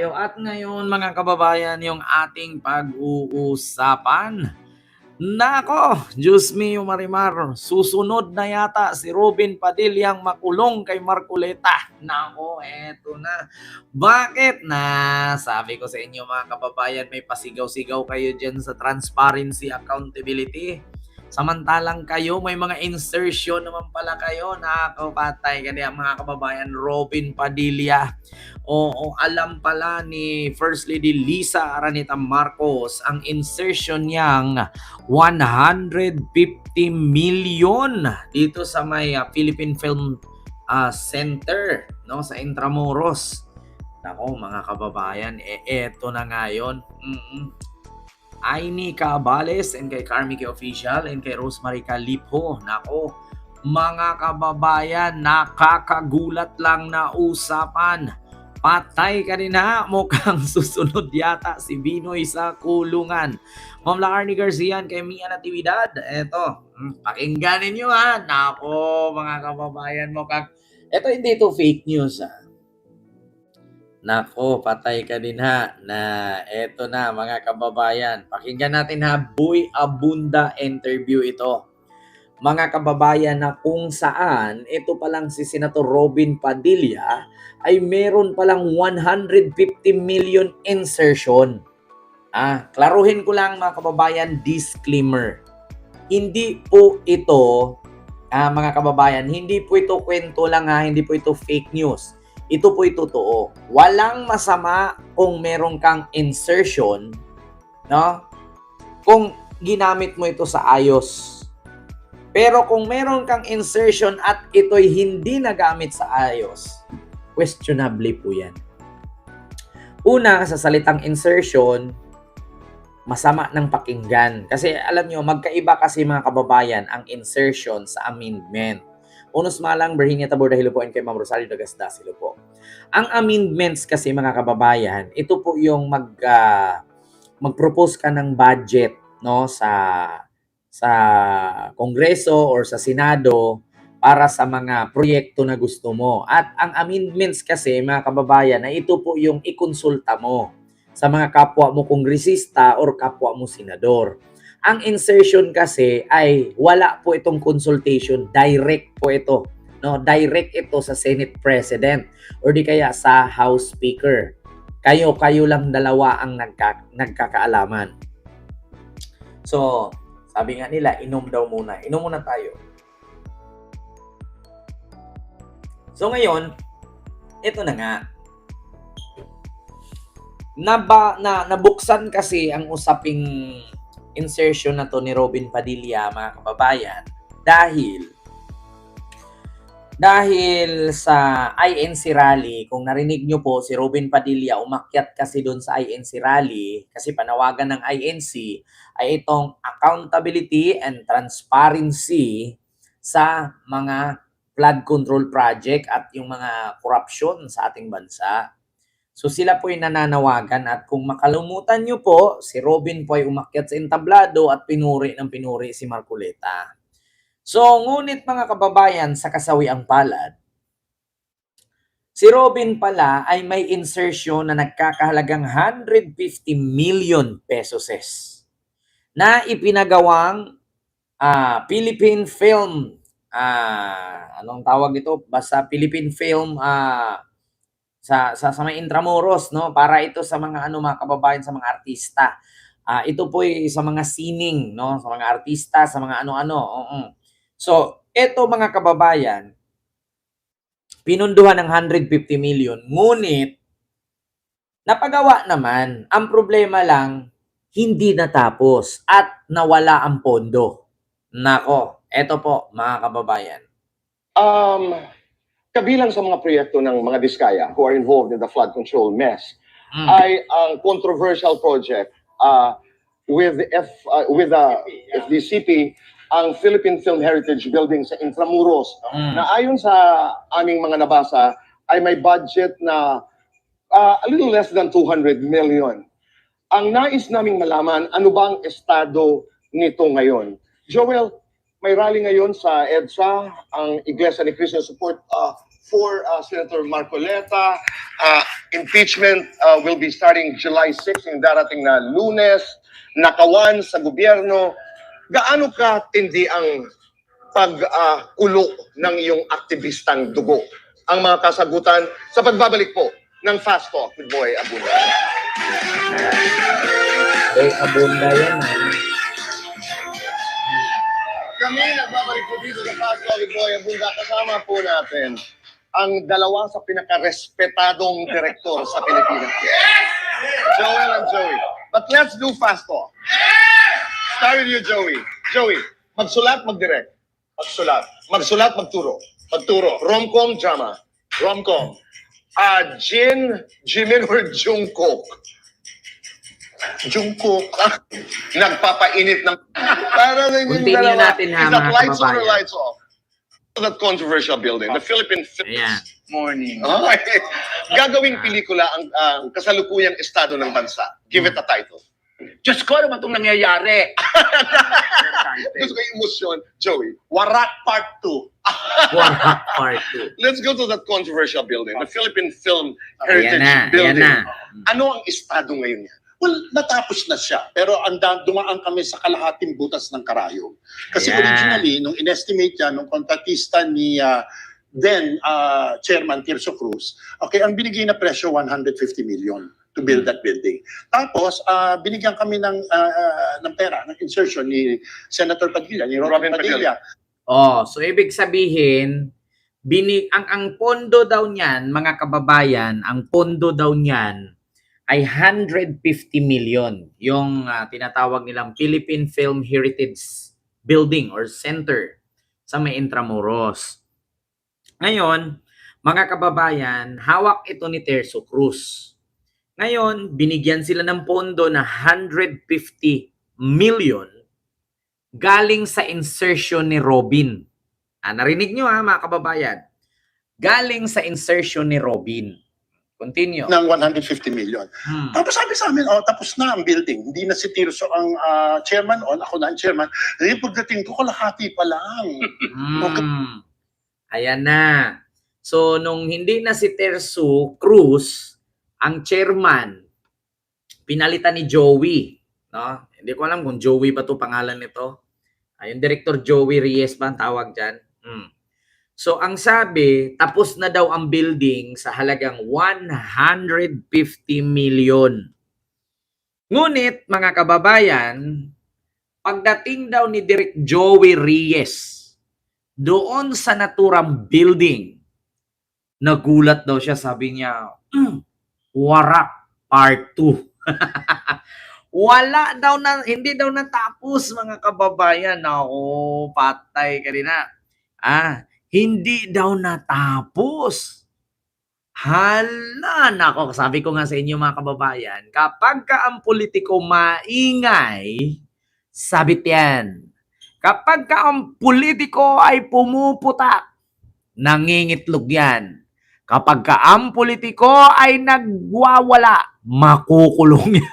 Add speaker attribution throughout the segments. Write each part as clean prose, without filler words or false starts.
Speaker 1: At ngayon mga kababayan, yung ating pag-uusapan. Nako, Diyos mio Marimar, susunod na yata si Robin Padillang makulong kay Marcoleta. Nako, eto na. Bakit na? Sabi ko sa inyo mga kababayan, may pasigaw-sigaw kayo dyan sa transparency, accountability. Samantalang kayo, may mga insertion naman pala kayo. Nakakapatay ka niya mga kababayan, Robin Padilla. Oo, alam pala ni First Lady Lisa Araneta Marcos ang insertion niyang 150 million dito sa may Philippine Film Center, no, sa Intramuros. Nako mga kababayan, eto na ngayon. Aini Cabales and kay Carmicky Official and kay Rosemary Calipho. Nako, mga kababayan, nakakagulat lang na usapan. Patay ka rin ha, mukhang susunod yata si Binoy sa kulungan. Ma'am Lacarni Garcia kay Mia Natividad. Eto, pakinggan ninyo ha. Nako, mga kababayan, mukhang eto hindi ito fake news ha. Nako, patay ka din ha, na eto na mga kababayan. Pakinggan natin ha, Boy Abunda interview ito. Mga kababayan, na kung saan ito palang si Senator Robin Padilla ay meron palang 150 million insertion. Klaruhin ko lang mga kababayan, disclaimer. Hindi po ito, mga kababayan, hindi po ito kwento lang ha, hindi po ito fake news. Ito po ito totoo. Walang masama kung meron kang insertion, no? Kung ginamit mo ito sa ayos. Pero kung meron kang insertion at ito'y hindi nagamit sa ayos, questionably po yan. Una, sa salitang insertion, masama ng pakinggan. Kasi alam nyo, magkaiba kasi mga kababayan ang insertion sa amendment. Unos malang, Berhinia Tabor dahil po kay Ma'am Rosario Dagasda sila po. Ang amendments kasi mga kababayan, ito po yung mag-propose ka ng budget, no, sa Kongreso or sa Senado para sa mga proyekto na gusto mo. At ang amendments kasi mga kababayan, na ito po yung ikonsulta mo sa mga kapwa mo kongresista or kapwa mo senador. Ang insertion kasi ay wala po itong consultation, direct po ito. No, direct ito sa Senate President or di kaya sa House Speaker. Kayo lang dalawa ang nagkakaalaman. So, sabi nga nila, inom daw muna. Inom muna tayo. So ngayon, ito na nga. Nabuksan kasi ang usaping insertion na to ni Robin Padilla, mga kababayan, dahil sa INC rally. Kung narinig nyo po, si Robin Padilla umakyat kasi doon sa INC rally kasi panawagan ng INC ay itong accountability and transparency sa mga flood control project at yung mga korupsyon sa ating bansa. So sila po ay nananawagan at kung makalimutan nyo po, si Robin po ay umakyat sa entablado at pinuri si Marcoleta. So ngunit mga kababayan, sa kasawiang palad, si Robin pala ay may insertion na nagkakahalagang 150 million pesos na ipinagawang Philippine Film, anong tawag ito? Basta Philippine Film sa may Intramuros, no, para ito sa mga mga kababayan, sa mga artista. Ito po ay sa mga sining, no, sa mga artista, sa mga So, ito mga kababayan, pinunduhan ng 150 million, ngunit napagawa naman. Ang problema lang, hindi natapos at nawala ang pondo. Nako, ito po mga kababayan.
Speaker 2: Kabilang sa mga proyekto ng mga Diskaya who are involved in the flood control mess ay ang controversial project with FDCP, ang Philippine Film Heritage Building sa Intramuros, na ayon sa aming mga nabasa ay may budget na a little less than 200 million. Ang nais naming malaman, ano bang estado nito ngayon? Joel, may rally ngayon sa EDSA, ang Iglesia ni Christian Support for Senator Marcoleta. Impeachment will be starting July 6, yung darating na Lunes. Nakawan sa gobyerno. Gaano ka tindi ang pag-ulo ng iyong aktivistang dugo? Ang mga kasagutan sa pagbabalik po ng Fast Talk with Boy Abunda.
Speaker 1: Boy Abunda yan.
Speaker 2: Kami nagbabalik po dito sa Fast Talk with Boy Abunda. Kasama po natin ang dalawa sa pinakarespetadong direktor sa Pilipinas. Joel and Joey. But let's do Fast Talk. Start with you, Joey. Joey, magsulat, magdirect. Magsulat. Magsulat, magturo. Magturo. Rom-com, drama. Rom-com. Jimin or Jungkook? Jungkook. Nagpapainit ng... Para na yung
Speaker 1: Continue
Speaker 2: dalawa.
Speaker 1: natin, ha,
Speaker 2: Is that
Speaker 1: mga
Speaker 2: lights on or
Speaker 1: kababayan?
Speaker 2: lights off? That controversial building, the Philippine
Speaker 1: Ayan.
Speaker 3: Morning.
Speaker 2: Okay. Gagawing pelikula ang kasalukuyang estado ng bansa. Give it a title.
Speaker 3: Diyos ko, ano ba itong nangyayari?
Speaker 2: Gusto ko yung emosyon. Joey,
Speaker 3: Warak Part 2.
Speaker 1: Warak Part 2.
Speaker 2: let's go to that controversial building, the Philippine Film
Speaker 1: Ayan
Speaker 2: Heritage
Speaker 1: na, ayan
Speaker 2: Building.
Speaker 1: na.
Speaker 2: Ano ang estado ngayon niya?
Speaker 4: Well, natapos na siya. Pero dumaan kami sa kalahating butas ng karayom. Kasi
Speaker 1: Ayan.
Speaker 4: originally, nung inestimate niya, nung kontratista ni Chairman Tirso Cruz, okay, ang binigay na presyo, 150 million to build that building. Tapos, binigyan kami ng pera, ng insertion ni Senator Padilla, ni Robin Padilla.
Speaker 1: Oh, so ibig sabihin, ang pondo daw niyan, mga kababayan, ang pondo daw niyan ay 150 million. Yung tinatawag nilang Philippine Film Heritage Building or Center sa may Intramuros. Ngayon, mga kababayan, hawak ito ni Tirso Cruz. Ngayon, binigyan sila ng pondo na 150 million galing sa insertion ni Robin. Narinig nyo mga kababayan. Galing sa insertion ni Robin. Continue.
Speaker 4: Ng 150 million. Tapos sabi sa amin, tapos na ang building. Hindi na si Tirso ang chairman ako na ang chairman. Eh, pagdating ko, kalahati pa lang.
Speaker 1: Ayan na. So, nung hindi na si Tirso Cruz ang chairman, pinalitan ni Joey. No? Hindi ko alam kung Joey ba to pangalan nito. Yung Director Joey Reyes ba ang tawag dyan? So, ang sabi, tapos na daw ang building sa halagang 150 million. Ngunit, mga kababayan, pagdating daw ni Direk Joey Reyes doon sa naturang building, nagulat daw siya, sabi niya, Warak Part 2. Wala daw na, hindi daw natapos, mga kababayan. Ako, patay ka rin na. Hindi daw natapos. Hala, nako, sabi ko nga sa inyo mga kababayan, kapag ka ang politiko maingay, sabit yan. Kapag ka ang politiko ay pumuputak, nangingitlog yan. Kapag ka ang politiko ay nagwawala, makukulong yan.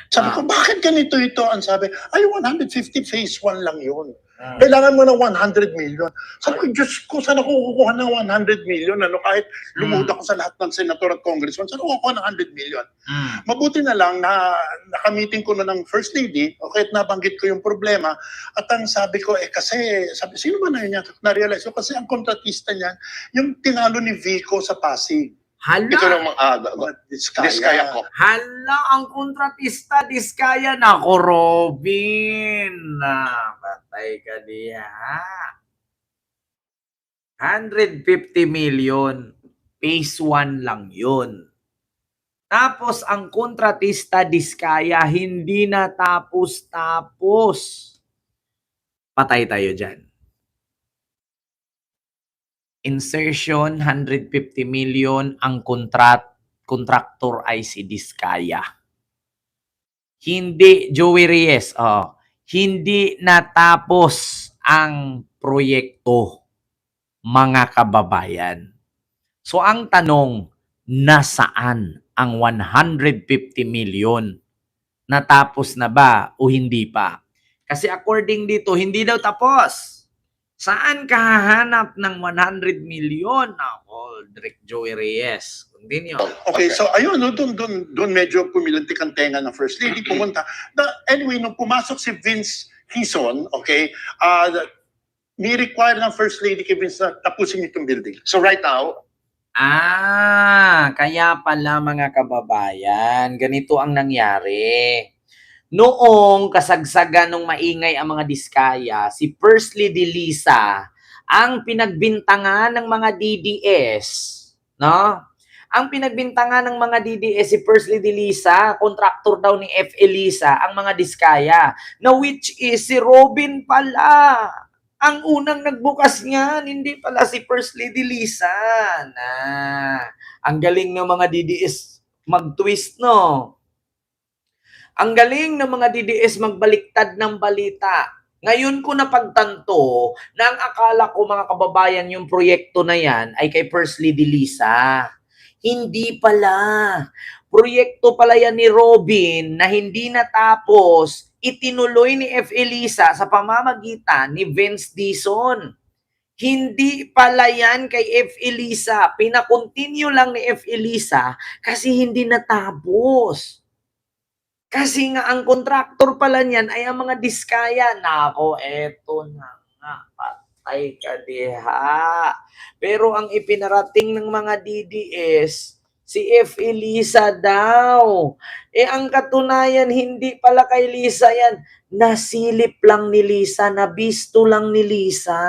Speaker 4: Sabi ko, bakit ganito ito? Ang sabi, ay 150 phase 1 lang yun. Kailangan mo ng 100 million. Sabi ko, Diyos ko, saan ako kukuha ng 100 million? Kahit lumuda ko sa lahat ng senator at congressman, saan ako kukuha ng 100 million? Mabuti na lang na nakamiting ko na ng First Lady, okay, at nabanggit ko yung problema. At ang sabi ko, kasi, sabi, sino ba na yun? Na-realize ko, kasi ang kontratista niyan, yung tinalo ni Vico sa Pasig.
Speaker 1: Hala.
Speaker 2: Ito ng Diskaya ko.
Speaker 1: Hala, ang kontratista, Diskaya. Nako, Robin. Patay ka diya. 150 million. Phase 1 lang yun. Tapos, ang kontratista, Diskaya, hindi na tapos-tapos. Patay tayo dyan. Insertion, 150 million. Ang contractor ay si Diskaya. Hindi, Joey Reyes, hindi natapos ang proyekto, mga kababayan. So, ang tanong, nasaan ang 150 million? Natapos na ba o hindi pa? Kasi according dito, hindi daw tapos. Saan ka hahanap ng 100 million? Ako, Direk Joey Reyes. Continue.
Speaker 4: Okay, so ayun, no, doon medyo pumilantik ang tenga ng First Lady, pumunta. Anyway, nung pumasok si Vince Hison, okay, ni-require ng First Lady kay Vince na tapusin itong building.
Speaker 2: So right now,
Speaker 1: Kaya pala mga kababayan, ganito ang nangyari. Noong kasagsagan ng maingay ang mga diskaya, si First Lady Lisa ang pinagbintangan ng mga DDS, no? Ang pinagbintangan ng mga DDS si First Lady Lisa, contractor daw ni F. Elisa, ang mga diskaya, na which is si Robin pala. Ang unang nagbukas niyan, hindi pala si First Lady Lisa. Ang galing ng mga DDS mag-twist, no? Ang galing ng mga DDS magbaliktad ng balita. Ngayon ko napagtanto na ang akala ko mga kababayan yung proyekto na yan ay kay First Lady Lisa. Hindi pala. Proyekto pala yan ni Robin na hindi natapos, itinuloy ni F. Elisa sa pamamagitan ni Vince Dizon. Hindi pala yan kay F. Elisa. Pinakontinue lang ni F. Elisa kasi hindi natapos. Kasi nga ang kontraktor pala niyan ay ang mga diskaya. Nako, eto na nga. Patay ka diha. Pero ang ipinarating ng mga DDS, si F. Elisa daw. Ang katunayan, hindi pala kay Lisa yan. Nasilip lang ni Lisa, nabisto lang ni Lisa.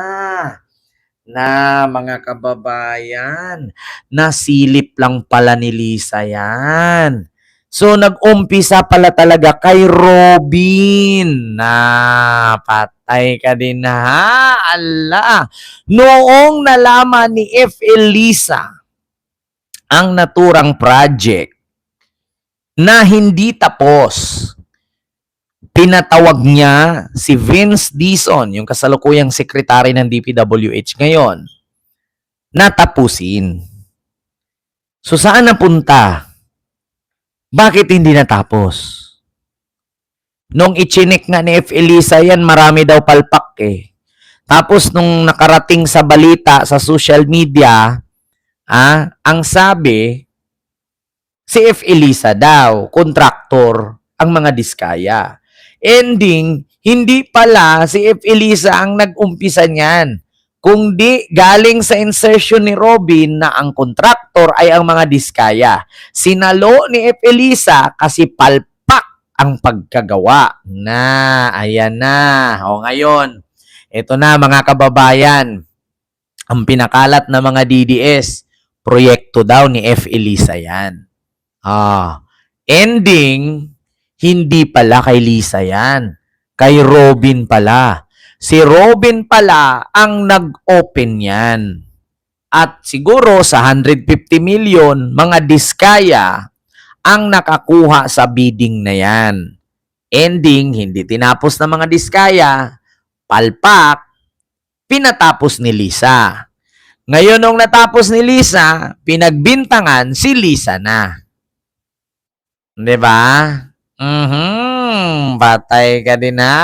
Speaker 1: Na mga kababayan, nasilip lang pala ni Lisa yan. So, nag-umpisa pala talaga kay Robin. Patay ka din ha. Ala. Noong nalaman ni F. Elisa ang naturang project na hindi tapos, pinatawag niya si Vince Dizon, yung kasalukuyang sekretary ng DPWH ngayon, na tapusin. So, saan napunta? Bakit hindi natapos? Nung ichinik nga ni F. Elisa yan, marami daw palpak eh. Tapos nung nakarating sa balita sa social media, ang sabi, si F. Elisa daw, kontraktor ang mga diskaya. Ending, hindi pala si F. Elisa ang nag-umpisa niyan. Kung di galing sa insertion ni Robin na ang kontraktor ay ang mga diskaya. Sinalo ni F. Elisa kasi palpak ang pagkagawa. Ayan na. O ngayon, ito na mga kababayan. Ang pinakalat na mga DDS, proyekto daw ni F. Elisa yan. Ending, hindi pala kay Lisa yan. Kay Robin pala. Si Robin pala ang nag-open yan. At siguro sa 150 million, mga diskaya ang nakakuha sa bidding na yan. Ending, hindi tinapos ng mga diskaya, palpak, pinatapos ni Lisa. Ngayon, nung natapos ni Lisa, pinagbintangan si Lisa na. Diba? Patay ka din na.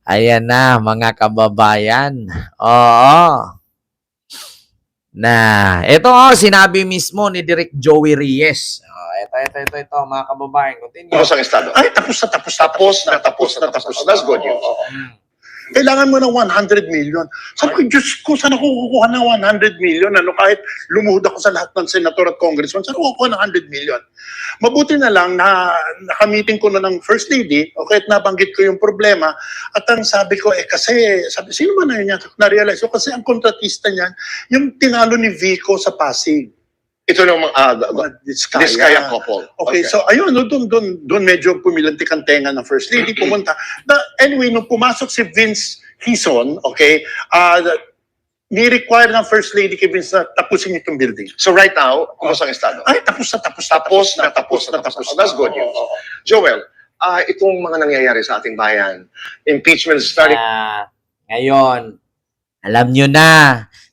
Speaker 1: Ayan na, mga kababayan. Oo. Ito sinabi mismo ni Direk Joey Reyes. Ito, mga kababayan. Continue.
Speaker 2: tapos ang estado.
Speaker 4: Ay, tapos na.
Speaker 2: That's good news.
Speaker 4: Kailangan mo ng 100 million. Sabi ko, Diyos ko, saan ako kukuha ng 100 million? Kahit lumuhod ako sa lahat ng senator at congressman, saan ako kukuha ng 100 million? Mabuti na lang na nakamiting ko na ng First Lady, okay, at nabanggit ko yung problema. At ang sabi ko, sino ba na yun yan? Na-realize ko, kasi ang kontratista niyan, yung tinalo ni Vico sa Pasig.
Speaker 2: Ito ng Diskaya couple.
Speaker 4: Okay, so ayun, doon medyo pumilantik ang tenga ng First Lady, pumunta. Anyway, nung pumasok si Vince Hison, okay, ni-require ng First Lady kay Vince na tapusin itong building.
Speaker 2: So right now, tapos ang estado.
Speaker 4: Ay, tapos na.
Speaker 2: That's good news. Joel, itong mga nangyayari sa ating bayan, impeachment starting.
Speaker 1: Ngayon, alam nyo na,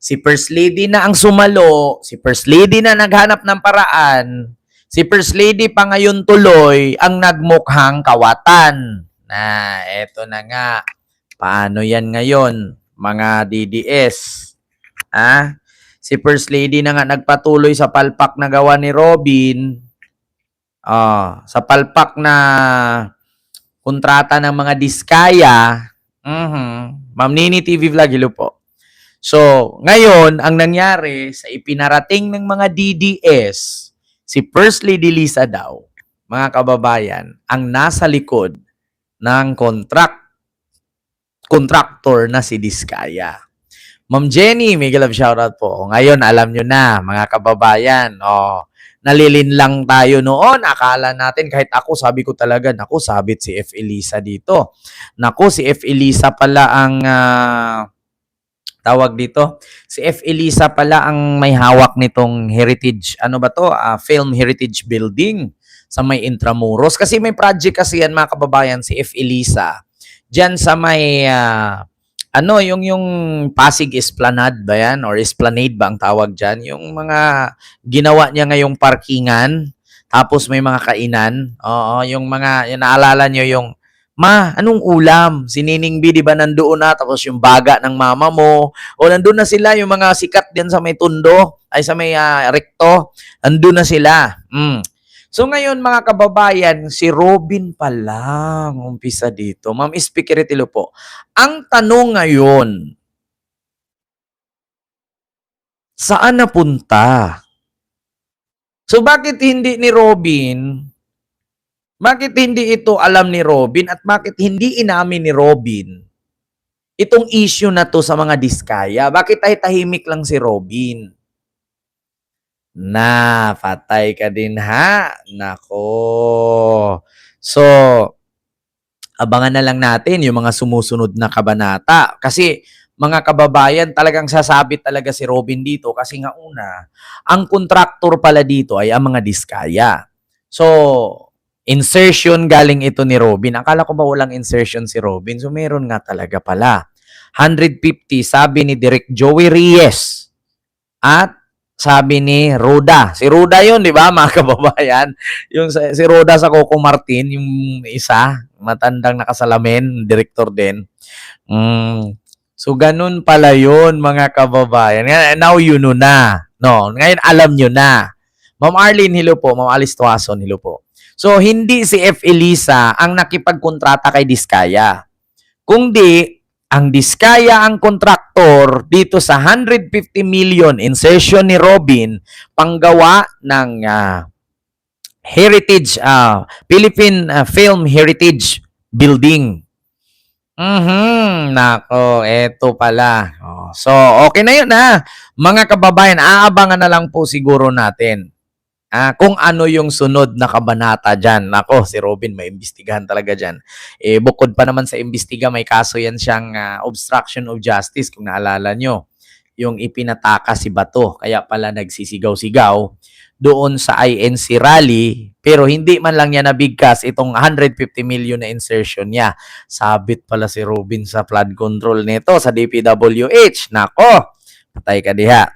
Speaker 1: si First Lady na ang sumalo, si First Lady na naghanap ng paraan, si First Lady pa ngayon tuloy ang nagmukhang kawatan. Eto na nga. Paano yan ngayon? mga DDS. Si First Lady na nga nagpatuloy sa palpak na gawa ni Robin. Sa palpak na kontrata ng mga diskaya. Ma'am Nini TV Vlog, hello po. So, ngayon, ang nangyari sa ipinarating ng mga DDS, si First Lady Lisa daw, mga kababayan, ang nasa likod ng contractor na si Diskaya. Ma'am Jenny, mega love shoutout po. Ngayon, alam nyo na, mga kababayan, nalilinlang tayo noon. Akala natin, kahit ako, sabi ko talaga, naku, sabit si F. Elisa dito. Naku, si F. Elisa pala ang, tawag dito, si F. Elisa pala ang may hawak nitong heritage, ano ba to? Film Heritage Building sa may Intramuros. Kasi may project kasi yan, mga kababayan, si F. Elisa. Diyan sa may, yung Pasig Esplanade ba yan? Or Esplanade ba ang tawag dyan? Yung mga ginawa niya ngayong parkingan, tapos may mga kainan. Oo, yung mga, naalala nyo yung, Ma, anong ulam? Si Nining B, di ba nandoon na? Tapos yung baga ng mama mo. O nandun na sila, yung mga sikat din sa may tundo, ay sa may rekto. Nandun na sila. So ngayon mga kababayan, si Robin pa lang umpisa dito. Ma'am Speakeretilo po. Ang tanong ngayon, saan napunta? So bakit hindi ni Robin, bakit hindi ito alam ni Robin at bakit hindi inamin ni Robin itong issue na to sa mga diskaya? Bakit ay tahimik lang si Robin? Na, patay ka din ha. Nako. So, abangan na lang natin yung mga sumusunod na kabanata. Kasi, mga kababayan, talagang sasabit talaga si Robin dito. Kasi nga una, ang kontraktor pala dito ay ang mga diskaya. So, insertion galing ito ni Robin. Akala ko ba walang insertion si Robin? So, meron nga talaga pala. 150, sabi ni Direk Joey Reyes. At sabi ni Roda. Si Roda yun, di ba, mga kababayan? Yung si Roda sa Coco Martin, yung isa, matandang nakasalamin, director din. So, ganun pala yun, mga kababayan. Now, you know na. No, ngayon, alam nyo na. Ma'am Arlene, hello po. Ma'am Alice Tuason, hello po. So, hindi si F. Elisa ang nakipagkontrata kay Diskaya. Kundi, ang Diskaya ang kontraktor dito sa 150 million insertion ni Robin panggawa ng Heritage, Philippine Film Heritage Building. Nako, eto pala. So, okay na yun mga kababayan, aabangan na lang po siguro natin. Kung ano yung sunod na kabanata dyan. Nako, si Robin may imbestigahan talaga dyan. Bukod pa naman sa imbestiga, may kaso yan siyang obstruction of justice, kung naalala nyo. Yung ipinataka si Bato. Kaya pala nagsisigaw-sigaw doon sa INC rally, pero hindi man lang niya nabigkas itong 150 million na insertion niya. Sabit pala si Robin sa flood control nito sa DPWH. Nako, patay ka diha.